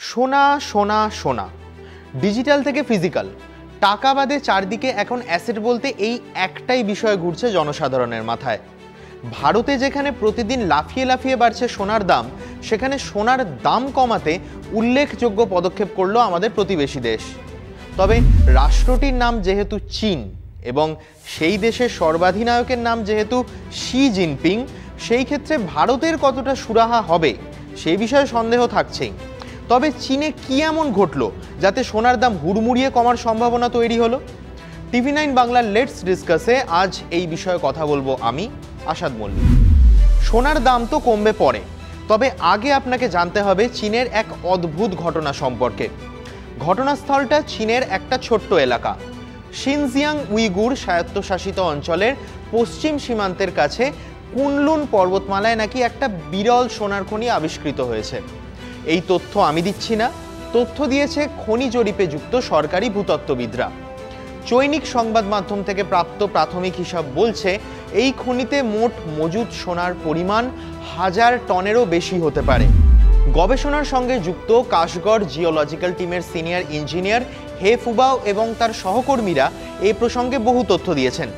সোনা সোনা সোনা, ডিজিটাল থেকে ফিজিক্যাল, টাকা বাদে চারদিকে এখন অ্যাসেট বলতে এই একটাই বিষয় ঘুরছে জনসাধারণের মাথায়। ভারতে যেখানে প্রতিদিন লাফিয়ে লাফিয়ে বাড়ছে সোনার দাম, সেখানে সোনার দাম কমাতে উল্লেখযোগ্য পদক্ষেপ করলো আমাদের প্রতিবেশী দেশ। তবে রাষ্ট্রটির নাম যেহেতু চীন এবং সেই দেশের সর্বাধিনায়কের নাম যেহেতু শি জিনপিং, সেই ক্ষেত্রে ভারতের কতটা সুরাহা হবে সেই বিষয়ে সন্দেহ থাকছেই। তবে চীনে কি এমন ঘটলো যাতে সোনার দাম হুড়মুড়িয়ে কমার সম্ভাবনা তৈরি হলো? TV9 বাংলার লেটস ডিসকাসে আজ এই বিষয়ে কথা বলবো আমি, আসাদ মল্লিক। সোনার দাম তো কমবে পরে, তবে আগে আপনাকে জানতে হবে চীনের এক অদ্ভুত ঘটনা সম্পর্কে। ঘটনাস্থলটা চীনের একটা ছোট্ট এলাকা, শিনজিয়াং উইগুর স্বায়ত্তশাসিত অঞ্চলের পশ্চিম সীমান্তের কাছে কুনলুন পর্বতমালায় নাকি একটা বিরল সোনার খনি আবিষ্কৃত হয়েছে। এই তথ্য আমি দিচ্ছি না, তথ্য দিয়েছে খনি জরিপে যুক্ত সরকারি ভূতত্ত্ববিদরা। চৈনিক সংবাদ মাধ্যম থেকে প্রাপ্ত প্রাথমিক হিসাব বলছে এই খনিতে মোট মজুদ সোনার পরিমাণ 1000 টনেরও বেশি হতে পারে। গবেষণার সঙ্গে যুক্ত কাশগড় জিওলজিক্যাল টিমের সিনিয়র ইঞ্জিনিয়ার হে ফুবাও এবং তার সহকর্মীরা এই প্রসঙ্গে বহু তথ্য দিয়েছেন।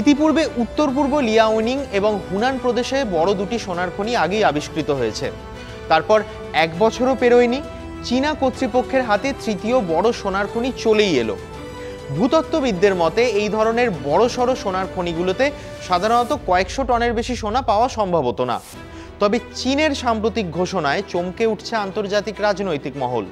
ইতিপূর্বে উত্তর পূর্ব লিয়াওনিং এবং হুনান প্রদেশে বড় দুটি সোনার খনি আগেই আবিষ্কৃত হয়েছে। তারপর 1 বছরও পেরোয়নি, চীনা কর্তৃপক্ষের হাতে তৃতীয় বড় সোনার খনি চলেই এলো। ভূতত্ত্ববিদদের মতে এই ধরনের বড়সড় সোনার খনিগুলোতে সাধারণত কয়েকশো টনের বেশি সোনা পাওয়া সম্ভব হতো না। তবে চীনের সাম্প্রতিক ঘোষণায় চমকে উঠছে আন্তর্জাতিক রাজনৈতিক মহল।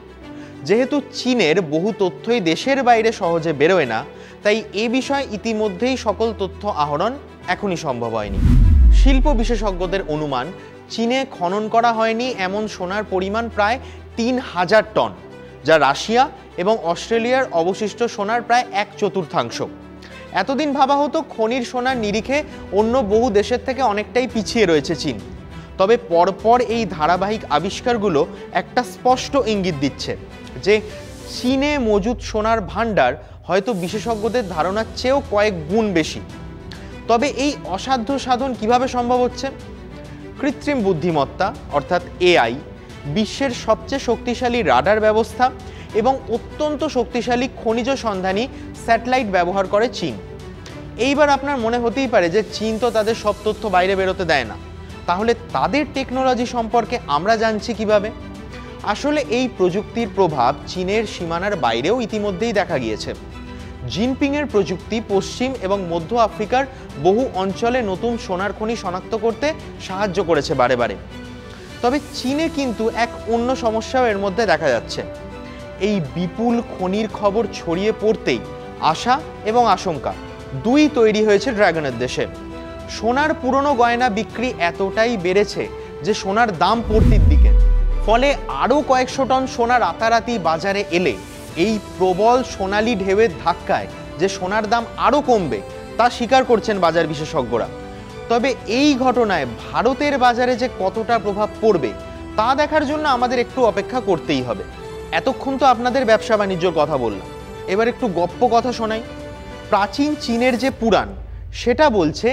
যেহেতু চীনের বহু তথ্যই দেশের বাইরে সহজে বেরোয় না, তাই এ বিষয়ে ইতিমধ্যেই সকল তথ্য আহরণ এখনই সম্ভব হয়নি। শিল্প বিশেষজ্ঞদের অনুমান, চীনে খনন করা হয়নি এমন সোনার পরিমাণ প্রায় 3000 টন, যা রাশিয়া এবং অস্ট্রেলিয়ার অবশিষ্ট সোনার প্রায় 1/4। এতদিন ভাবা হতো খনির সোনার নিরিখে অন্য বহু দেশের থেকে অনেকটাই পিছিয়ে রয়েছে চীন। তবে পরপর এই ধারাবাহিক আবিষ্কারগুলো একটা স্পষ্ট ইঙ্গিত দিচ্ছে যে চীনে মজুদ সোনার ভাণ্ডার হয়তো বিশেষজ্ঞদের ধারণার চেয়েও কয়েক গুণ বেশি। তবে এই অসাধ্য সাধন কিভাবে সম্ভব হচ্ছে? কৃত্রিম বুদ্ধিমত্তা অর্থাৎ AI, বিশ্বের সবচেয়ে শক্তিশালী রাডার ব্যবস্থা এবং অত্যন্ত শক্তিশালী খনিজ সন্ধানী স্যাটেলাইট ব্যবহার করে চীন। এইবার আপনার মনে হতেই পারে যে চীন তো তাদের সব তথ্য বাইরে বেরোতে দেয় না, তাহলে তাদের টেকনোলজি সম্পর্কে আমরা জানছি কিভাবে? আসলে এই প্রযুক্তির প্রভাব চীনের সীমানার বাইরেও ইতিমধ্যেই দেখা গিয়েছে। জিনপিংয়ের প্রযুক্তি পশ্চিম এবং মধ্য আফ্রিকার বহু অঞ্চলে নতুন সোনার খনি শনাক্ত করতে সাহায্য করেছে বারে বারে। তবে চীনে কিন্তু এক অন্য সমস্যাও এর মধ্যে দেখা যাচ্ছে। এই বিপুল খনির খবর ছড়িয়ে পড়তেই আশা এবং আশঙ্কা দুই তৈরি হয়েছে ড্রাগনের দেশে। সোনার পুরনো গয়না বিক্রি এতটাই বেড়েছে যে সোনার দাম পড়তির দিকে। ফলে আরও কয়েকশো টন সোনা রাতারাতি বাজারে এলে এই প্রবল সোনালি ঢেউয়ের ধাক্কায় যে সোনার দাম আরও কমবে তা স্বীকার করছেন বাজার বিশেষজ্ঞরা। তবে এই ঘটনায় ভারতের বাজারে যে কতটা প্রভাব পড়বে তা দেখার জন্য আমাদের একটু অপেক্ষা করতেই হবে। এতক্ষণ তো আপনাদের ব্যবসা বাণিজ্যর কথা বললাম, এবার একটু গপ্প কথা শোনাই। প্রাচীন চীনের যে পুরাণ, সেটা বলছে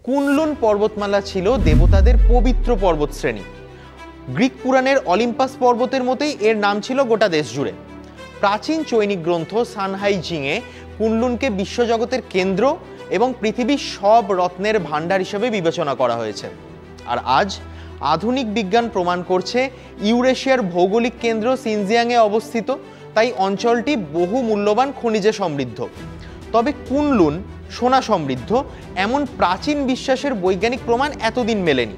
কুনলুন পর্বতমালা ছিল দেবতাদের পবিত্র পর্বতশ্রেণী। গ্রিক পুরাণের অলিম্পাস পর্বতের মতোই এর নাম ছিল গোটা দেশ জুড়ে। প্রাচীন চৈনিক গ্রন্থ সানহাইজিংয়ে কুনলুনকে বিশ্বজগতের কেন্দ্র এবং পৃথিবীর সব রত্নের ভাণ্ডার হিসেবে বিবেচনা করা হয়েছে। আর আজ আধুনিক বিজ্ঞান প্রমাণ করছে ইউরেশিয়ার ভৌগোলিক কেন্দ্র শিনজিয়াংয়ে অবস্থিত, তাই অঞ্চলটি বহু মূল্যবান খনিজে সমৃদ্ধ। তবে কুনলুন সোনা সমৃদ্ধ এমন প্রাচীন বিশ্বাসের বৈজ্ঞানিক প্রমাণ এতদিন মেলেনি।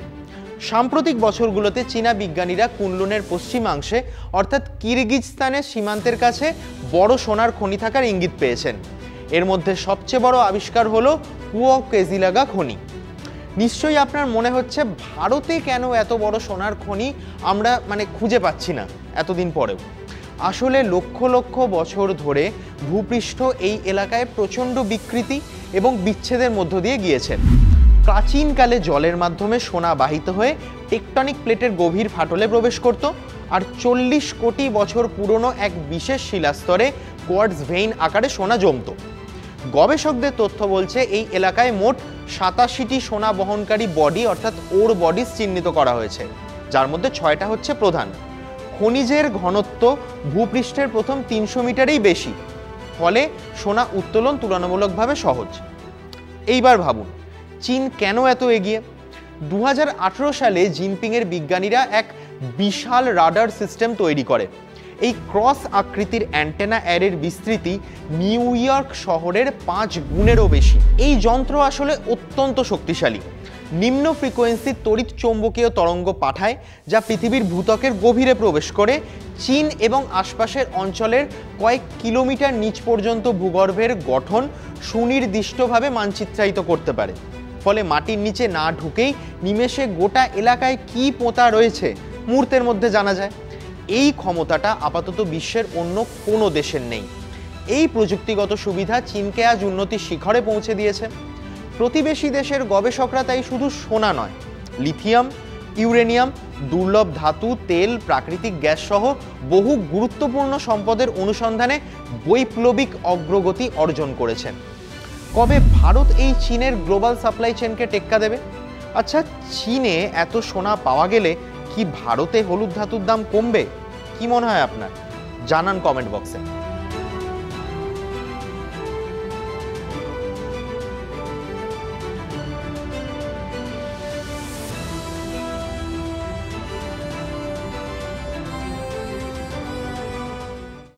সাম্প্রতিক বছরগুলোতে চীনা বিজ্ঞানীরা কুনলুনের পশ্চিমাংশে অর্থাৎ কিরগিজস্তানের সীমান্তের কাছে বড় সোনার খনি থাকার ইঙ্গিত পেয়েছেন। এর মধ্যে সবচেয়ে বড় আবিষ্কার হলো পুওকেজিলাগা খনি। নিশ্চয়ই আপনার মনে হচ্ছে ভারতে কেন এত বড় সোনার খনি আমরা খুঁজে পাচ্ছি না এতদিন পরেও। আসলে লক্ষ লক্ষ বছর ধরে ভূপৃষ্ঠ এই এলাকায় প্রচণ্ড বিকৃতি এবং বিচ্ছেদের মধ্য দিয়ে গিয়েছে। প্রাচীনকালে জলের মাধ্যমে সোনা বাহিত হয়ে টেকটনিক প্লেটের গভীর ফাটলে প্রবেশ করত, আর 40 কোটি বছর পুরনো এক বিশেষ শিলাস্তরে কোয়ার্টজ ভেইন আকারে সোনা জমত। গবেষকদের তথ্য বলছে এই এলাকায় মোট 87টি সোনা বহনকারী বডি অর্থাৎ ওর বডিজ চিহ্নিত করা হয়েছে, যার মধ্যে 6টা হচ্ছে প্রধান। খনিজের ঘনত্ব ভূপৃষ্ঠের প্রথম 300 মিটারেই বেশি, ফলে সোনা উত্তোলন তুলনামূলকভাবে সহজ। এইবার ভাবুন, চীন কেন এত এগিয়ে? 2018 সালে জিনপিংয়ের বিজ্ঞানীরা এক বিশাল রাডার সিস্টেম তৈরি করে। এই ক্রস আকৃতির অ্যান্টেনা অ্যারের বিস্তৃতি নিউ ইয়র্ক শহরের 5 গুণেরও বেশি। এই যন্ত্র আসলে অত্যন্ত শক্তিশালী। নিম্ন ফ্রিকোয়েন্সির তড়িৎ চৌম্বকীয় তরঙ্গ পাঠায়, যা পৃথিবীর ভূত্বকের গভীরে প্রবেশ করে চীন এবং আশপাশের অঞ্চলের কয়েক কিলোমিটার নিচ পর্যন্ত ভূগর্ভের গঠন সুনির্দিষ্টভাবে মানচিত্রায়িত করতে পারে। ফলে মাটির নিচে না ঢুকেই নিমেষে গোটা এলাকায় কি পোঁতা রয়েছে মুহূর্তের মধ্যে জানা যায়। এই ক্ষমতাটা আপাতত বিশ্বের অন্য কোনো দেশের নেই। এই প্রযুক্তিগত সুবিধা চীনকে আজ উন্নতির শিখরে পৌঁছে দিয়েছে। প্রতিবেশী দেশের গবেষকরা তাই শুধু সোনা নয়, লিথিয়াম, ইউরেনিয়াম, দুর্লভ ধাতু, তেল, প্রাকৃতিক গ্যাস সহ বহু গুরুত্বপূর্ণ সম্পদের অনুসন্ধানে বৈপ্লবিক অগ্রগতি অর্জন করেছেন। কবে ভারত এই চীনের গ্লোবাল সাপ্লাই চেনকে টেক্কা দেবে? আচ্ছা, চীনে এত সোনা পাওয়া গেলে কি ভারতে হলুদ ধাতুর দাম কমবে? কি মনে হয় আপনার? জানান কমেন্ট বক্সে।